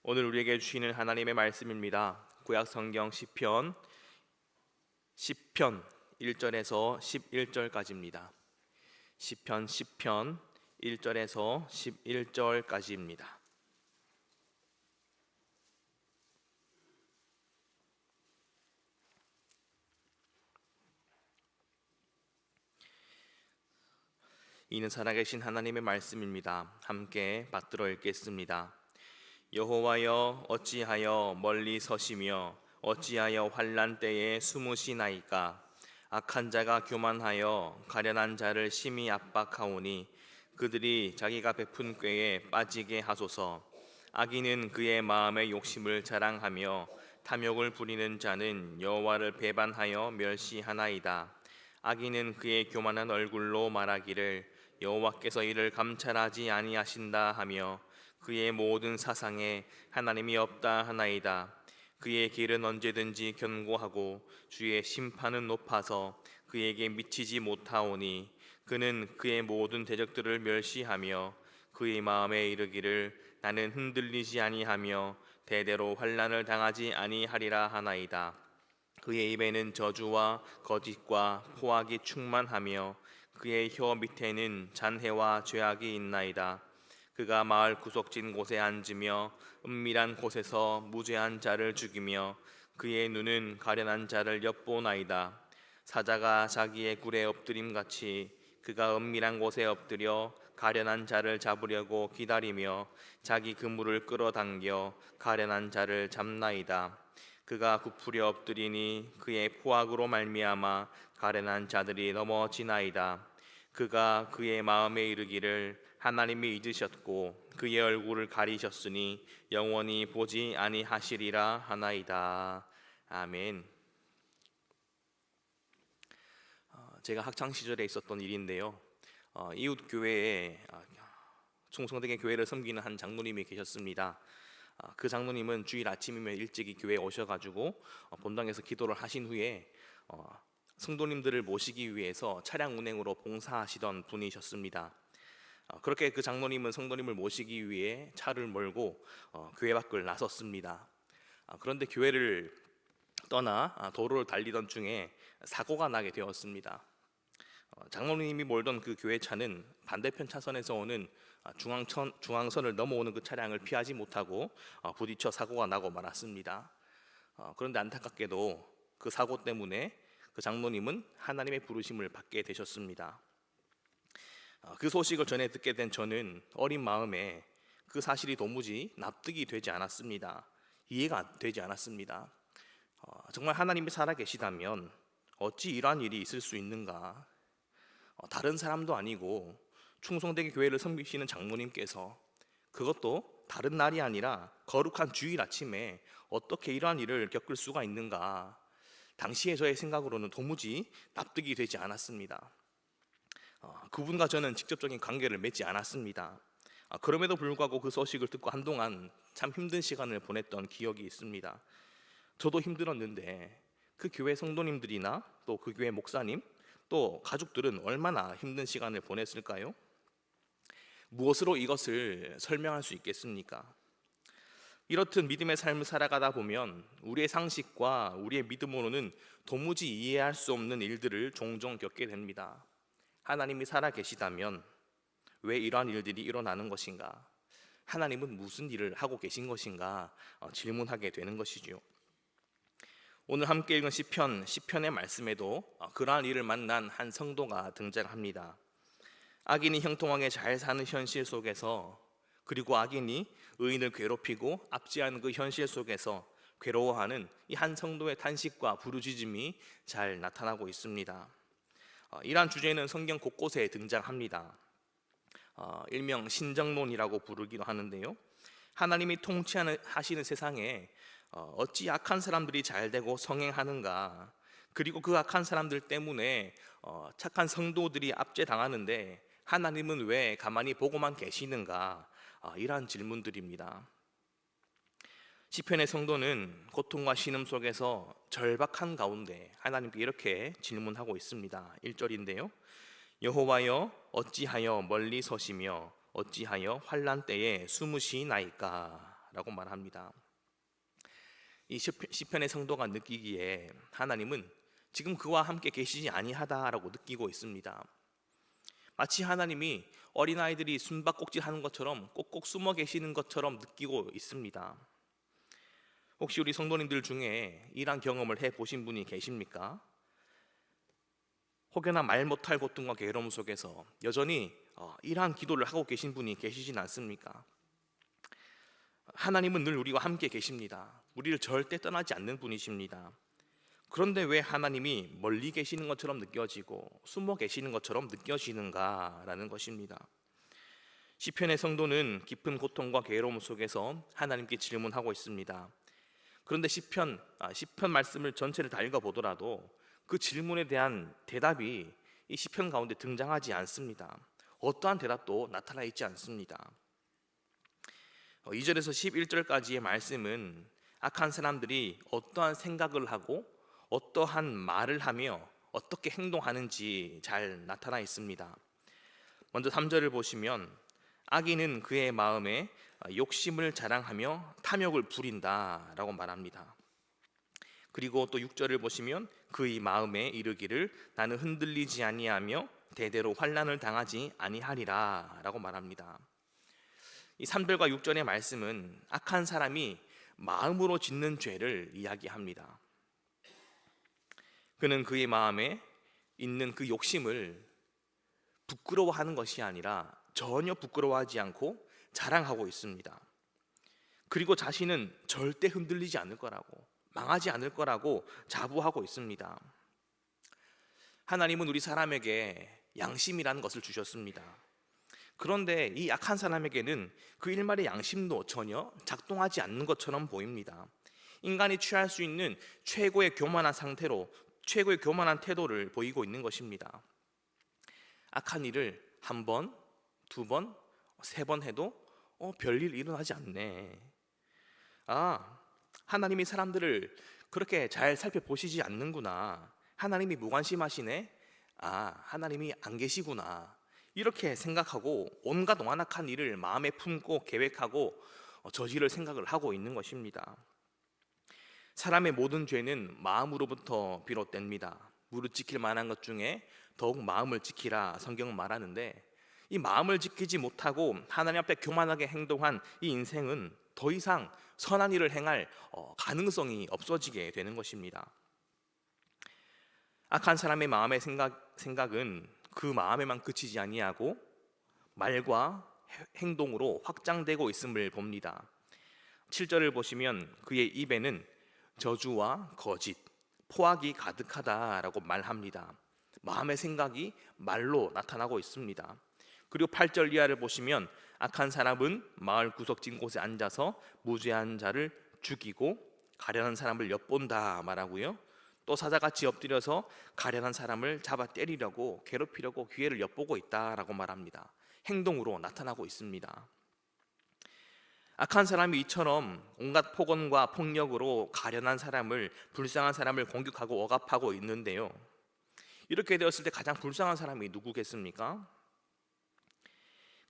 오늘 우리에게 주시는 하나님의 말씀입니다. 구약 성경 시편 1절에서 11절까지입니다. 시편 1절에서 11절까지입니다. 이는 살아계신 하나님의 말씀입니다. 함께 받들어 읽겠습니다. 여호와여, 어찌하여 멀리 서시며 어찌하여 환난 때에 숨으시나이까? 악한 자가 교만하여 가련한 자를 심히 압박하오니 그들이 자기가 베푼 꾀에 빠지게 하소서. 악인은 그의 마음의 욕심을 자랑하며 탐욕을 부리는 자는 여호와를 배반하여 멸시하나이다. 악인은 그의 교만한 얼굴로 말하기를 여호와께서 이를 감찰하지 아니하신다 하며 그의 모든 사상에 하나님이 없다 하나이다. 그의 길은 언제든지 견고하고 주의 심판은 높아서 그에게 미치지 못하오니 그는 그의 모든 대적들을 멸시하며 그의 마음에 이르기를 나는 흔들리지 아니하며 대대로 환난을 당하지 아니하리라 하나이다. 그의 입에는 저주와 거짓과 포악이 충만하며 그의 혀 밑에는 잔해와 죄악이 있나이다. 그가 마을 구석진 곳에 앉으며 은밀한 곳에서 무죄한 자를 죽이며 그의 눈은 가련한 자를 엿보나이다. 사자가 자기의 굴에 엎드림같이 그가 은밀한 곳에 엎드려 가련한 자를 잡으려고 기다리며 자기 그물을 끌어당겨 가련한 자를 잡나이다. 그가 굽으려 엎드리니 그의 포악으로 말미암아 가련한 자들이 넘어지나이다. 그가 그의 마음에 이르기를 하나님이 잊으셨고 그의 얼굴을 가리셨으니 영원히 보지 아니하시리라 하나이다. 아멘. 제가 학창 시절에 있었던 일인데요. 이웃 교회에 충성되게 교회를 섬기는 한 장로님이 계셨습니다. 그 장로님은 주일 아침이면 일찍이 교회에 오셔가지고 본당에서 기도를 하신 후에 성도님들을 모시기 위해서 차량 운행으로 봉사하시던 분이셨습니다. 그렇게 그 장로님은 성도님을 모시기 위해 차를 몰고 교회 밖을 나섰습니다. 그런데 교회를 떠나 도로를 달리던 중에 사고가 나게 되었습니다. 장로님이 몰던 그 교회 차는 반대편 차선에서 오는 중앙선을 넘어오는 그 차량을 피하지 못하고 부딪혀 사고가 나고 말았습니다. 그런데 안타깝게도 그 사고 때문에 그 장로님은 하나님의 부르심을 받게 되셨습니다. 그 소식을 전해 듣게 된 저는 어린 마음에 그 사실이 도무지 납득이 되지 않았습니다. 이해가 되지 않았습니다. 정말 하나님이 살아계시다면 어찌 이러한 일이 있을 수 있는가? 다른 사람도 아니고 충성되게 교회를 섬기시는 장로님께서, 그것도 다른 날이 아니라 거룩한 주일 아침에 어떻게 이러한 일을 겪을 수가 있는가? 당시에 저의 생각으로는 도무지 납득이 되지 않았습니다. 그분과 저는 직접적인 관계를 맺지 않았습니다. 그럼에도 불구하고 그 소식을 듣고 한동안 참 힘든 시간을 보냈던 기억이 있습니다. 저도 힘들었는데 그 교회 성도님들이나 또 그 교회 목사님 또 가족들은 얼마나 힘든 시간을 보냈을까요? 무엇으로 이것을 설명할 수 있겠습니까? 이렇듯 믿음의 삶을 살아가다 보면 우리의 상식과 우리의 믿음으로는 도무지 이해할 수 없는 일들을 종종 겪게 됩니다. 하나님이 살아계시다면 왜 이러한 일들이 일어나는 것인가? 하나님은 무슨 일을 하고 계신 것인가? 질문하게 되는 것이죠. 오늘 함께 읽은 시편의 말씀에도 그러한 일을 만난 한 성도가 등장합니다. 악인이 형통하게 잘 사는 현실 속에서, 그리고 악인이 의인을 괴롭히고 압제하는 그 현실 속에서 괴로워하는 이 한 성도의 탄식과 부르짖음이 잘 나타나고 있습니다. 이러한 주제는 성경 곳곳에 등장합니다. 일명 신정론이라고 부르기도 하는데요. 하나님이 통치하시는 세상에 어찌 악한 사람들이 잘 되고 성행하는가? 그리고 그 악한 사람들 때문에 착한 성도들이 압제당하는데 하나님은 왜 가만히 보고만 계시는가? 이러한 질문들입니다. 시편의 성도는 고통과 신음 속에서 절박한 가운데 하나님께 이렇게 질문하고 있습니다. 1절인데요. 여호와여, 어찌하여 멀리 서시며 어찌하여 환난 때에 숨으시나이까? 라고 말합니다. 이 시편의 성도가 느끼기에 하나님은 지금 그와 함께 계시지 아니하다라고 느끼고 있습니다. 마치 하나님이 어린아이들이 숨바꼭질 하는 것처럼 꼭꼭 숨어 계시는 것처럼 느끼고 있습니다. 혹시 우리 성도님들 중에 이런 경험을 해보신 분이 계십니까? 혹여나 말 못할 고통과 괴로움 속에서 여전히 이러한 기도를 하고 계신 분이 계시진 않습니까? 하나님은 늘 우리와 함께 계십니다. 우리를 절대 떠나지 않는 분이십니다. 그런데 왜 하나님이 멀리 계시는 것처럼 느껴지고 숨어 계시는 것처럼 느껴지는가라는 것입니다. 시편의 성도는 깊은 고통과 괴로움 속에서 하나님께 질문하고 있습니다. 그런데 시편 말씀을 전체를 다 읽어보더라도 그 질문에 대한 대답이 이 시편 가운데 등장하지 않습니다. 어떠한 대답도 나타나 있지 않습니다. 2절에서 11절까지의 말씀은 악한 사람들이 어떠한 생각을 하고 어떠한 말을 하며 어떻게 행동하는지 잘 나타나 있습니다. 먼저 3절을 보시면 악인은 그의 마음에 욕심을 자랑하며 탐욕을 부린다 라고 말합니다. 그리고 또 6절을 보시면 그의 마음에 이르기를 나는 흔들리지 아니하며 대대로 환난을 당하지 아니하리라 라고 말합니다. 이 3절과 6절의 말씀은 악한 사람이 마음으로 짓는 죄를 이야기합니다. 그는 그의 마음에 있는 그 욕심을 부끄러워하는 것이 아니라 전혀 부끄러워하지 않고 자랑하고 있습니다. 그리고 자신은 절대 흔들리지 않을 거라고, 망하지 않을 거라고 자부하고 있습니다. 하나님은 우리 사람에게 양심이라는 것을 주셨습니다. 그런데 이 악한 사람에게는 그 일말의 양심도 전혀 작동하지 않는 것처럼 보입니다. 인간이 취할 수 있는 최고의 교만한 상태로 최고의 교만한 태도를 보이고 있는 것입니다. 악한 일을 한 번, 두 번, 세 번 해도 별일 일어나지 않네. 하나님이 사람들을 그렇게 잘 살펴보시지 않는구나. 하나님이 무관심하시네. 하나님이 안 계시구나. 이렇게 생각하고 온갖 완악한 일을 마음에 품고 계획하고 저지를 생각을 하고 있는 것입니다. 사람의 모든 죄는 마음으로부터 비롯됩니다. 무릇 지킬 만한 것 중에 더욱 마음을 지키라 성경은 말하는데, 이 마음을 지키지 못하고 하나님 앞에 교만하게 행동한 이 인생은 더 이상 선한 일을 행할 가능성이 없어지게 되는 것입니다. 악한 사람의 마음의 생각은 그 마음에만 그치지 아니하고 말과 행동으로 확장되고 있음을 봅니다. 7절을 보시면 그의 입에는 저주와 거짓, 포악이 가득하다라고 말합니다. 마음의 생각이 말로 나타나고 있습니다. 그리고 8절 이하를 보시면 악한 사람은 마을 구석진 곳에 앉아서 무죄한 자를 죽이고 가련한 사람을 엿본다 말하고요. 또 사자같이 엎드려서 가련한 사람을 잡아 때리려고 괴롭히려고 기회를 엿보고 있다라고 말합니다. 행동으로 나타나고 있습니다. 악한 사람이 이처럼 온갖 폭언과 폭력으로 가련한 사람을, 불쌍한 사람을 공격하고 억압하고 있는데요, 이렇게 되었을 때 가장 불쌍한 사람이 누구겠습니까?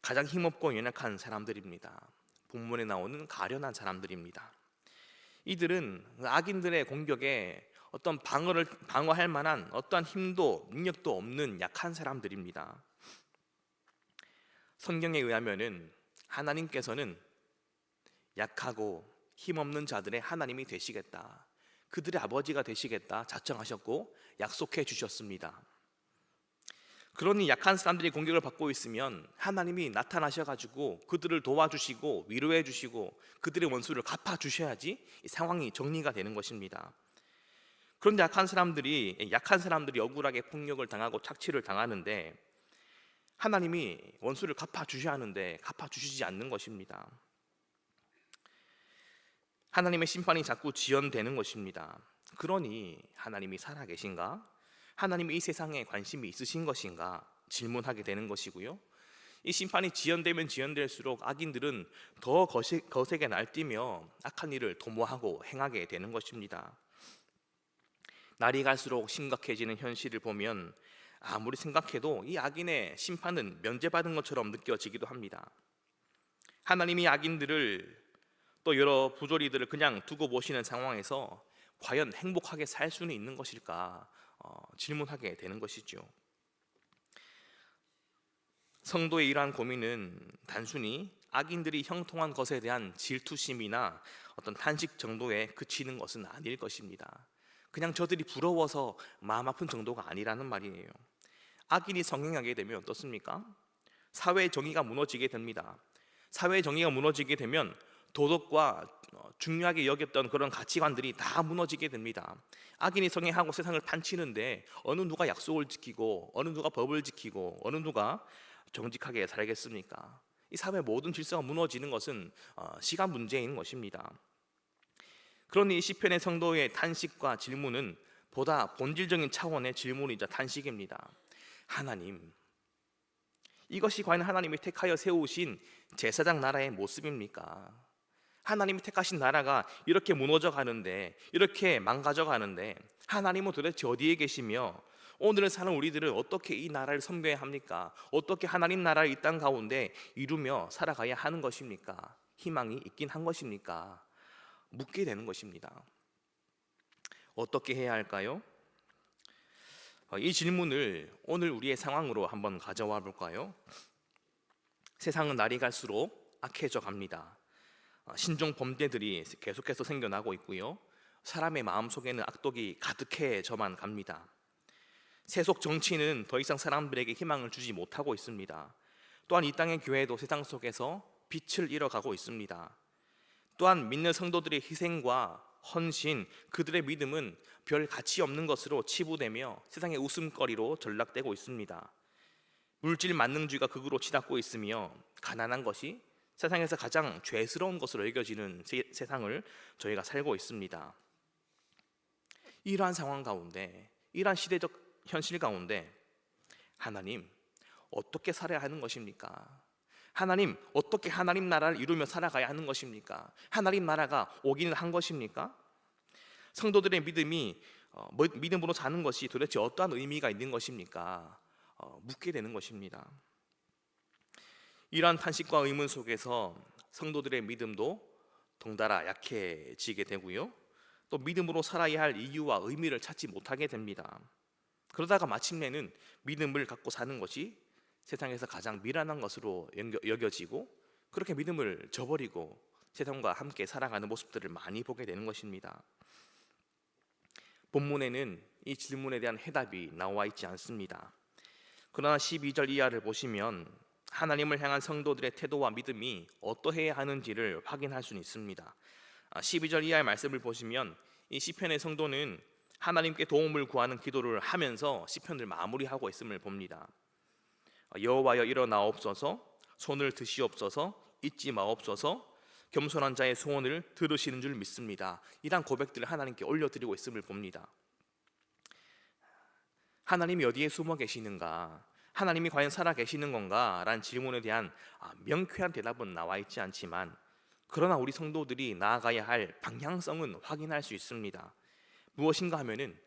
가장 힘없고 연약한 사람들입니다. 본문에 나오는 가련한 사람들입니다. 이들은 악인들의 공격에 어떤 방어할 만한 어떠한 힘도 능력도 없는 약한 사람들입니다. 성경에 의하면은 하나님께서는 약하고 힘없는 자들의 하나님이 되시겠다, 그들의 아버지가 되시겠다 자청하셨고 약속해 주셨습니다. 그러니 약한 사람들이 공격을 받고 있으면 하나님이 나타나셔가지고 그들을 도와주시고 위로해 주시고 그들의 원수를 갚아주셔야지 이 상황이 정리가 되는 것입니다. 그런데 약한 사람들이 억울하게 폭력을 당하고 착취를 당하는데 하나님이 원수를 갚아주셔야 하는데 갚아주시지 않는 것입니다. 하나님의 심판이 자꾸 지연되는 것입니다. 그러니 하나님이 살아계신가? 하나님이 이 세상에 관심이 있으신 것인가? 질문하게 되는 것이고요, 이 심판이 지연되면 지연될수록 악인들은 더 거세게 날뛰며 악한 일을 도모하고 행하게 되는 것입니다. 날이 갈수록 심각해지는 현실을 보면 아무리 생각해도 이 악인의 심판은 면제받은 것처럼 느껴지기도 합니다. 하나님이 악인들을 또 여러 부조리들을 그냥 두고 보시는 상황에서 과연 행복하게 살 수는 있는 것일까 질문하게 되는 것이죠. 성도의 이러한 고민은 단순히 악인들이 형통한 것에 대한 질투심이나 어떤 탄식 정도에 그치는 것은 아닐 것입니다. 그냥 저들이 부러워서 마음 아픈 정도가 아니라는 말이에요. 악인이 성행하게 되면 어떻습니까? 사회의 정의가 무너지게 됩니다. 사회의 정의가 무너지게 되면 도덕과 중요하게 여겼던 그런 가치관들이 다 무너지게 됩니다. 악인이 성행하고 세상을 판치는데 어느 누가 약속을 지키고 어느 누가 법을 지키고 어느 누가 정직하게 살겠습니까? 이 사회의 모든 질서가 무너지는 것은 시간 문제인 것입니다. 그러니 이 시편의 성도의 탄식과 질문은 보다 본질적인 차원의 질문이자 탄식입니다. 하나님, 이것이 과연 하나님이 택하여 세우신 제사장 나라의 모습입니까? 하나님이 택하신 나라가 이렇게 무너져 가는데, 이렇게 망가져 가는데 하나님은 도대체 어디에 계시며 오늘을 사는 우리들은 어떻게 이 나라를 섬겨야 합니까? 어떻게 하나님 나라를 이 땅 가운데 이루며 살아가야 하는 것입니까? 희망이 있긴 한 것입니까? 묻게 되는 것입니다. 어떻게 해야 할까요? 이 질문을 오늘 우리의 상황으로 한번 가져와 볼까요? 세상은 날이 갈수록 악해져 갑니다. 신종 범죄들이 계속해서 생겨나고 있고요. 사람의 마음속에는 악독이 가득해져만 갑니다. 세속 정치는 더 이상 사람들에게 희망을 주지 못하고 있습니다. 또한 이 땅의 교회도 세상 속에서 빛을 잃어가고 있습니다. 또한 믿는 성도들의 희생과 헌신, 그들의 믿음은 별 가치 없는 것으로 치부되며 세상의 웃음거리로 전락되고 있습니다. 물질 만능주의가 극으로 치닫고 있으며 가난한 것이 세상에서 가장 죄스러운 것으로 여겨지는 세상을 저희가 살고 있습니다. 이러한 상황 가운데, 이러한 시대적 현실 가운데 하나님, 어떻게 살아야 하는 것입니까? 하나님, 어떻게 하나님 나라를 이루며 살아가야 하는 것입니까? 하나님 나라가 오기는 한 것입니까? 성도들의 믿음이 믿음으로 사는 것이 도대체 어떠한 의미가 있는 것입니까? 묻게 되는 것입니다. 이러한 탄식과 의문 속에서 성도들의 믿음도 덩달아 약해지게 되고요, 또 믿음으로 살아야 할 이유와 의미를 찾지 못하게 됩니다. 그러다가 마침내는 믿음을 갖고 사는 것이 세상에서 가장 미련한 것으로 여겨지고, 그렇게 믿음을 저버리고 세상과 함께 살아가는 모습들을 많이 보게 되는 것입니다. 본문에는 이 질문에 대한 해답이 나와 있지 않습니다. 그러나 12절 이하를 보시면 하나님을 향한 성도들의 태도와 믿음이 어떠해야 하는지를 확인할 수 있습니다. 12절 이하의 말씀을 보시면 이 시편의 성도는 하나님께 도움을 구하는 기도를 하면서 시편을 마무리하고 있음을 봅니다. 여호와여 일어나옵소서, 손을 드시옵소서, 잊지 마옵소서, 겸손한 자의 소원을 들으시는 줄 믿습니다. 이러한 고백들을 하나님께 올려드리고 있음을 봅니다. 하나님이 어디에 숨어 계시는가, 하나님이 과연 살아 계시는 건가 라는 질문에 대한 명쾌한 대답은 나와 있지 않지만, 그러나 우리 성도들이 나아가야 할 방향성은 확인할 수 있습니다. 무엇인가 하면은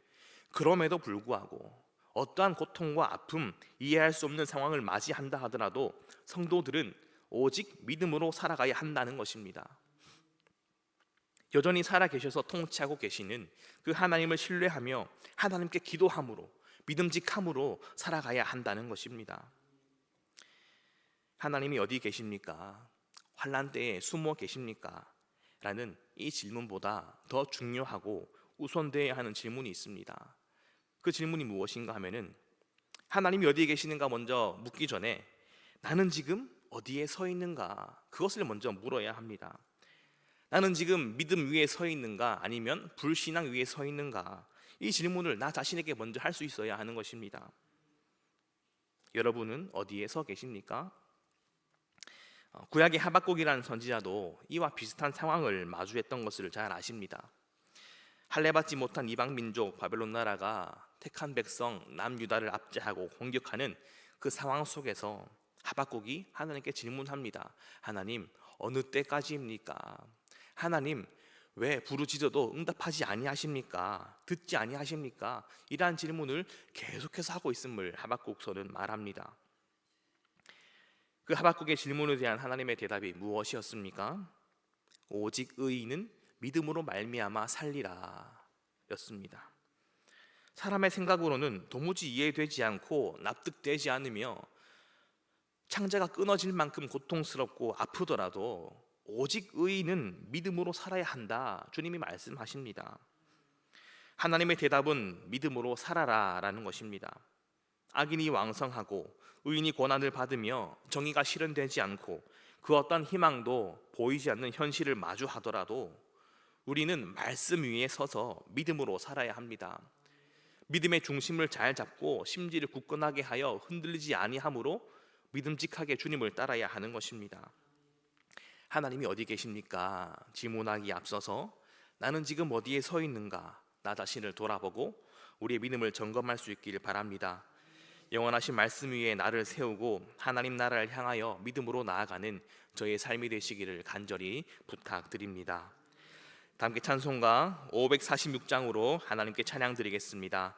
그럼에도 불구하고 어떠한 고통과 아픔, 이해할 수 없는 상황을 맞이한다 하더라도 성도들은 오직 믿음으로 살아가야 한다는 것입니다. 여전히 살아계셔서 통치하고 계시는 그 하나님을 신뢰하며 하나님께 기도함으로, 믿음직함으로 살아가야 한다는 것입니다. 하나님이 어디 계십니까? 환난 때에 숨어 계십니까? 라는 이 질문보다 더 중요하고 우선되어야 하는 질문이 있습니다. 그 질문이 무엇인가 하면은 하나님이 어디에 계시는가 먼저 묻기 전에 나는 지금 어디에 서 있는가, 그것을 먼저 물어야 합니다. 나는 지금 믿음 위에 서 있는가 아니면 불신앙 위에 서 있는가, 이 질문을 나 자신에게 먼저 할 수 있어야 하는 것입니다. 여러분은 어디에 서 계십니까? 구약의 하박국이라는 선지자도 이와 비슷한 상황을 마주했던 것을 잘 아십니다. 할례받지 못한 이방 민족 바벨론 나라가 택한 백성 남유다를 압제하고 공격하는 그 상황 속에서 하박국이 하나님께 질문합니다. 하나님, 어느 때까지입니까? 하나님, 왜 부르짖어도 응답하지 아니하십니까? 듣지 아니하십니까? 이러한 질문을 계속해서 하고 있음을 하박국서는 말합니다. 그 하박국의 질문에 대한 하나님의 대답이 무엇이었습니까? 오직 의인은 믿음으로 말미암아 살리라 였습니다. 사람의 생각으로는 도무지 이해되지 않고 납득되지 않으며 창자가 끊어질 만큼 고통스럽고 아프더라도 오직 의인은 믿음으로 살아야 한다, 주님이 말씀하십니다. 하나님의 대답은 믿음으로 살아라 라는 것입니다. 악인이 왕성하고 의인이 고난을 받으며 정의가 실현되지 않고 그 어떤 희망도 보이지 않는 현실을 마주하더라도 우리는 말씀 위에 서서 믿음으로 살아야 합니다. 믿음의 중심을 잘 잡고 심지를 굳건하게 하여 흔들리지 아니함으로 믿음직하게 주님을 따라야 하는 것입니다. 하나님이 어디 계십니까? 질문하기에 앞서서 나는 지금 어디에 서 있는가? 나 자신을 돌아보고 우리의 믿음을 점검할 수 있기를 바랍니다. 영원하신 말씀 위에 나를 세우고 하나님 나라를 향하여 믿음으로 나아가는 저의 삶이 되시기를 간절히 부탁드립니다. 다 함께 찬송가 546장으로 하나님께 찬양 드리겠습니다.